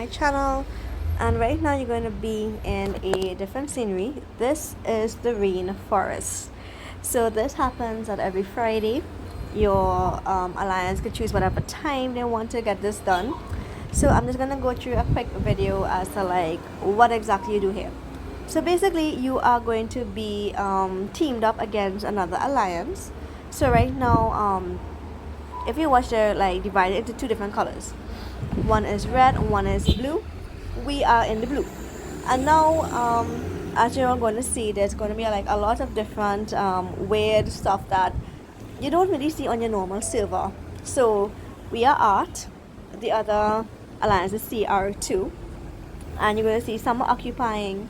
my channel. And right now you're going to be in a different scenery. This is the rainforest. So this happens at every Friday. Your alliance could choose whatever time they want to get this done. So I'm just going to go through a quick video as to like what exactly you do here. So basically you are going to be teamed up against another alliance. So right now if you watch, they're like divided into two different colors. One is red, one is blue. We are in the blue. And now as you're going to see, there's going to be like a lot of different weird stuff that you don't really see on your normal server. So we are art, the other alliance is CR2, and you're going to see some are occupying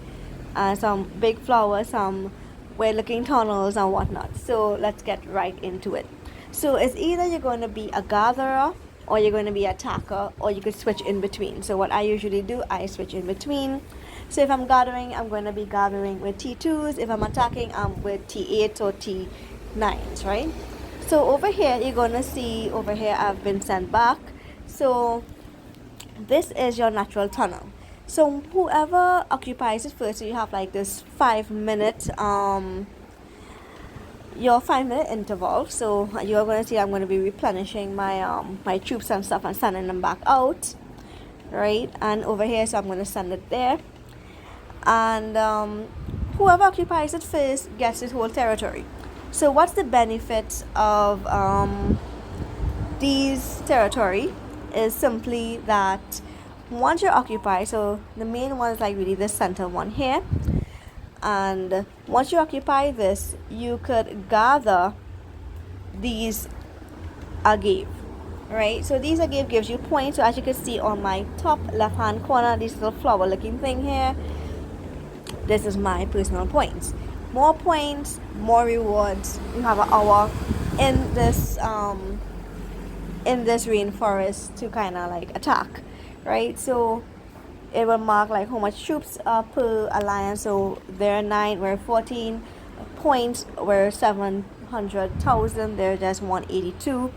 some big flowers, some weird looking tunnels and whatnot. So let's get right into it. So it's either you're going to be a gatherer or you're going to be an attacker, or you could switch in between. So what I usually do, I switch in between. So if I'm gathering, I'm going to be gathering with T2s. If I'm attacking, I'm with T8s or T9s, right? So over here, you're going to see over here I've been sent back. So this is your natural tunnel. So whoever occupies it first, so you have like this 5-minute your 5-minute interval. So you're going to see I'm going to be replenishing my my troops and stuff and sending them back out, right? And over here, so I'm going to send it there, and whoever occupies it first gets this whole territory. So what's the benefit of these territory is simply that once you're occupied, so the main one is like really the center one here, and once you occupy this, you could gather these agave, right? So these agave gives you points. So as you can see on my top left hand corner, this little flower looking thing here, this is my personal points. More points, more rewards. You have an hour in this rainforest to kind of like attack, right? So it will mark like how much troops per alliance. So there are 9, we're 14 points, we're 700,000, they're just 182,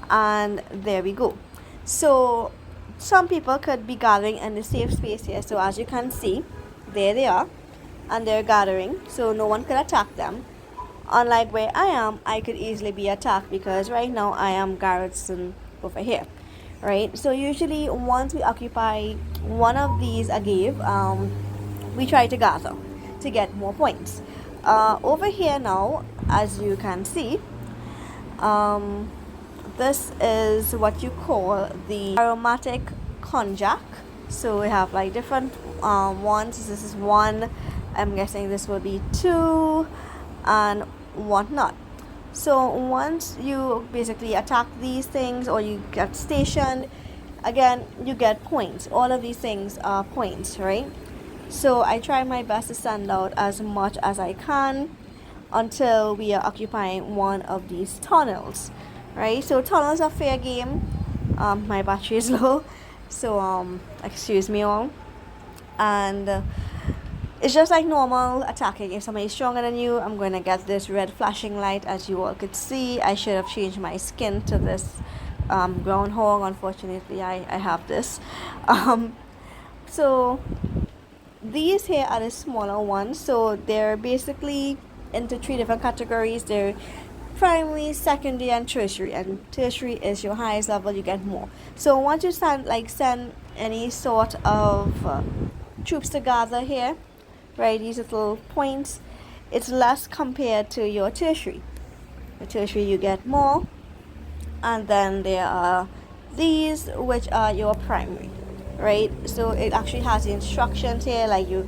and there we go. So some people could be gathering in the safe space here. So as you can see, there they are, and they're gathering, so no one could attack them. Unlike where I am, I could easily be attacked because right now I am garrison over here, right? So usually once we occupy one of these agave, we try to gather to get more points. Over here now, as you can see, this is what you call the aromatic konjac. So we have like different ones. This is one, I'm guessing this will be 2, and whatnot. So once you basically attack these things or you get stationed, again you get points. All of these things are points, right? So I try my best to send out as much as I can until we are occupying one of these tunnels, right? So tunnels are fair game. My battery is low, so excuse me all. And it's just like normal attacking. If somebody's stronger than you, I'm going to get this red flashing light. As you all could see, I should have changed my skin to this groundhog. Unfortunately, I have this. So these here are the smaller ones. So they're basically into 3 different categories. They're primary, secondary, and tertiary. And tertiary is your highest level, you get more. So once you send any sort of troops to gather here, right, these little points, it's less compared to your tertiary. The tertiary you get more, and then there are these which are your primary, right? So it actually has the instructions here, like your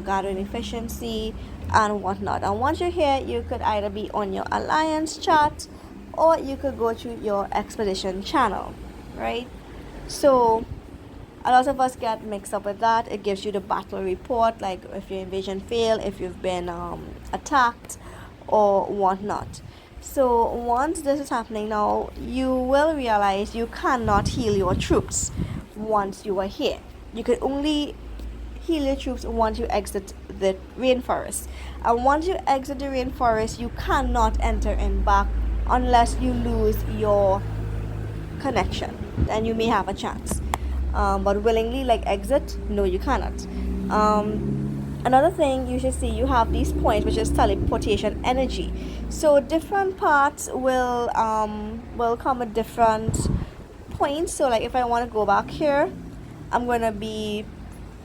gathering efficiency and whatnot. And once you're here, you could either be on your alliance chat or you could go to your expedition channel, right? So a lot of us get mixed up with that. It gives you the battle report, like if your invasion failed, if you've been attacked or whatnot. So once this is happening now, you will realize you cannot heal your troops once you are here. You can only heal your troops once you exit the rainforest. And once you exit the rainforest, you cannot enter in back unless you lose your connection. Then you may have a chance. but willingly like exit, no, you cannot. Another thing you should see, you have these points which is teleportation energy. So different parts will come at different points. So like if I want to go back here, I'm going to be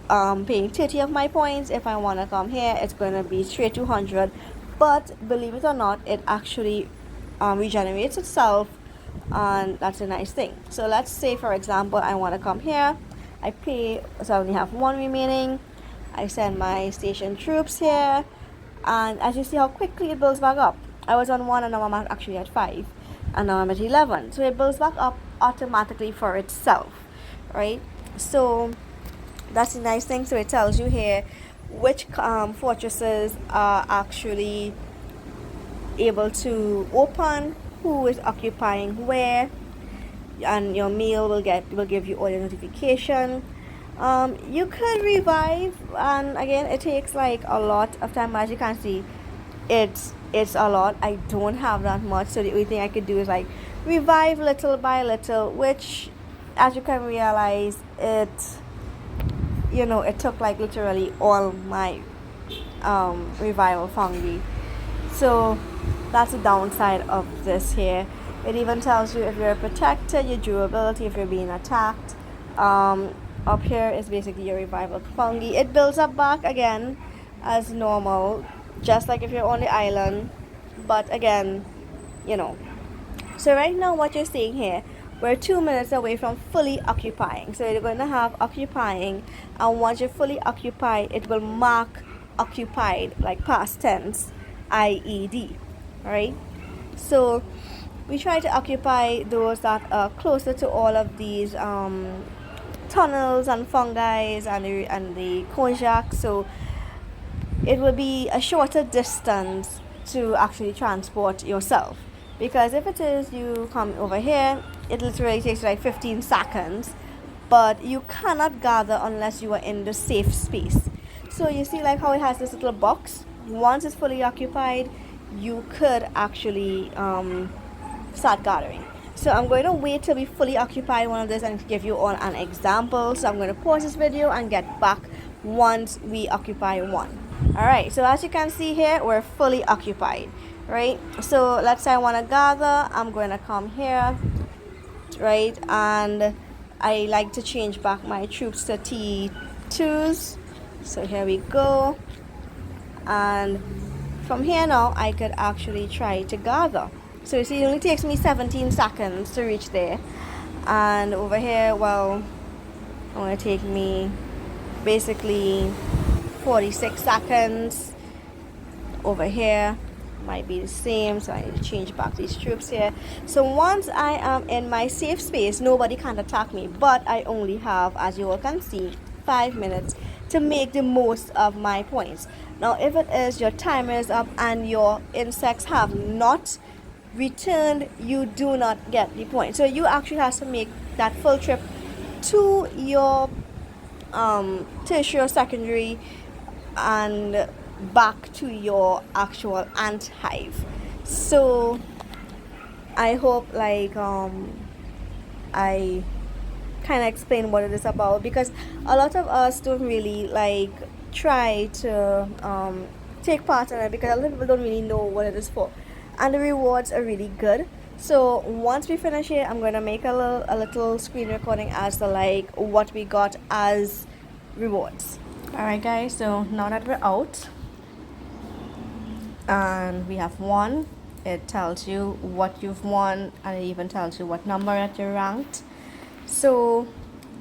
paying 30 of my points. If I want to come here, it's going to be straight 200. But believe it or not, it actually regenerates itself, and that's a nice thing. So let's say for example I want to come here, I pay, so I only have one remaining. I send my station troops here, and as you see how quickly it builds back up. I was on 1 and now I'm actually at 5, and now I'm at 11. So it builds back up automatically for itself, right? So that's a nice thing. So it tells you here which fortresses are actually able to open, who is occupying where, and your mail will give you all your notification. You could revive, and again it takes like a lot of time. As you can see, it's a lot. I don't have that much, so the only thing I could do is like revive little by little, which as you can realize, it took like literally all my revival fungi. So that's the downside of this here. It even tells you if you're protected, your durability, if you're being attacked. Up here is basically your revival fungi. It builds up back again as normal, just like if you're on the island. But again, you know. So right now what you're seeing here, we're 2 minutes away from fully occupying. So you're going to have occupying, and once you're fully occupied, it will mark occupied, like past tense, IED, right? So we try to occupy those that are closer to all of these tunnels and fungi and the konjac. So it will be a shorter distance to actually transport yourself, because if it is you come over here, it literally takes like 15 seconds, but you cannot gather unless you are in the safe space. So you see like how it has this little box. Once it's fully occupied, you could actually start gathering. So I'm going to wait till we fully occupy one of this and give you all an example. So I'm going to pause this video and get back once we occupy one. Alright, so as you can see here, we're fully occupied, right? So let's say I want to gather. I'm going to come here, right? And I like to change back my troops to T2s. So here we go. And from here now, I could actually try to gather. So you see, it only takes me 17 seconds to reach there. And over here, well, it's going to take me basically 46 seconds. Over here might be the same, so I need to change back these troops here. So once I am in my safe space, nobody can attack me, but I only have, as you all can see, 5 minutes to make the most of my points. Now if it is your timer is up and your insects have not returned, you do not get the point. So you actually have to make that full trip to your tertiary or secondary and back to your actual ant hive. So I hope like I kind of explain what it is about, because a lot of us don't really like try to take part in it, because a lot of people don't really know what it is for, and the rewards are really good. So once we finish here, I'm going to make a little screen recording as to like what we got as rewards. Alright guys, so now that we're out and we have won, it tells you what you've won, and it even tells you what number that you're ranked. So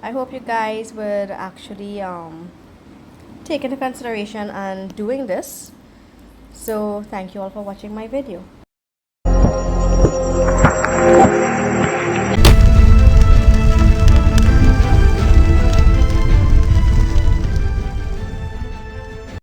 I hope you guys would actually take into consideration and doing this. So thank you all for watching my video.